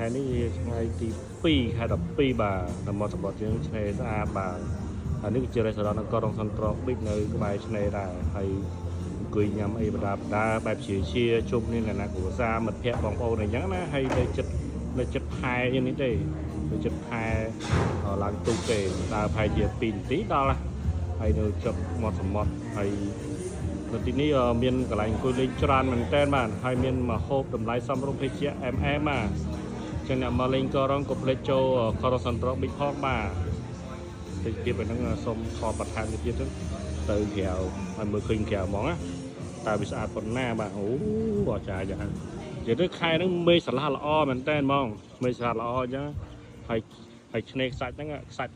ថ្ងៃនេះថ្ងៃទី2ខែ12បាទតាមមកសម្បត្តិយើងឆ្នេរស្អាតបាទហើយនេះគឺជារេស្តូរ៉ានអង្គរក្នុងសន្ត្រកប៊ីកនៅក្បែរឆ្នេរដែរហើយអង្គុយញ៉ាំអីបដាបែបជាជុំនេះណាគ្រួសារមិត្តភ័ក្តិបងប្អូនអីចឹងណាហើយនៅចិត្តផែយ៉ាងនេះទេនៅចិត្តផែឡើងទូកទេដើរផែជា2នាទីដល់ហើយនៅជប់មាត់សមុទ្រហើយនៅទីនេះមានកន្លែងអង្គុយលេងច្រើនមែនតើបាទហើយមានម្ហូបតម្លៃសមរម្យភេសជ្ជៈអែមបាទចឹងអ្នកមកលេងកោរ៉ុងក៏ផ្លេចចូលកោរ៉ុងសន្ត្រកប៊ីកផងបាទតិចទៀតហ្នឹងសូមខកបន្ថែមទៀតទៅក្រៅហើយមើលឃើញក្រៅហ្មងណាតើវាស្អាតប៉ុណ្ណាបាទអូអស្ចារ្យយ៉ាងនិយាយទៅខែហ្នឹងមេស្រឡះល្អមែនតើហ្មងមេស្រឡះល្អអញ្ចឹងហើយឆ្នេរខ្សាច់ហ្នឹ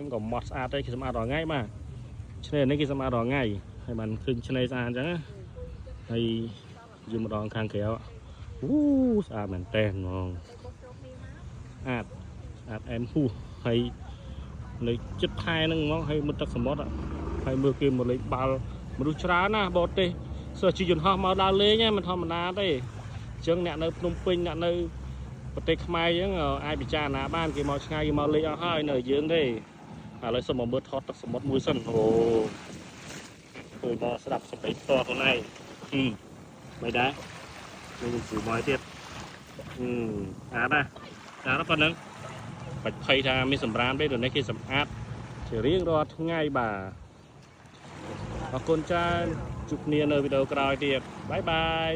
ងក៏ម៉ត់ស្អាតទេគេសម្អាតរាល់ថ្ងៃបាទឆ្នេរនេះគេសម្អាតរាល់ថ្ងៃហើយបានឃើញឆ្នេរស្អាតអញ្ចឹងណាហើយយកម្ដងខាងក្រៅអូស្អាតមែនតើហ្មងស្អាតអែមហួសហើយនៅចិត្តផែហ្នឹងហ្មងហើយមុតទឹកសមុទ្រហើយមើលគេមកលេងបាល់មនុស្សច្រើនណាបរទេសសិស្សជិះយន្តហោះមកដើរលេងមិនធម្មតាទេអញ្ចឹងអ្នកនៅភ្នំពេញអ្នកនៅប្រទេសខ្មែរអញ្ចឹងអាចពិចារណាបានគេមកឆ្ងាយគេមកលេងអស់ហើយនៅយើងទេឥឡូវសុំមកមើលថតទឹកសមុទ្រមួយសិនអូចូលមកស្ដាប់សំឡេងផ្ទាល់ខ្លួនឯងមិនដែរចូលទៅមកទៀតអាណាប៉ុណ្ណឹងបាច់ភ័យថាមានសម្រាមទេទៅនេះគេសម្អាតជារៀងរាល់ថ្ងៃបាទអរគុណច្រើនជួបគ្នានៅវីដេអូក្រោយទៀតបាយបាយ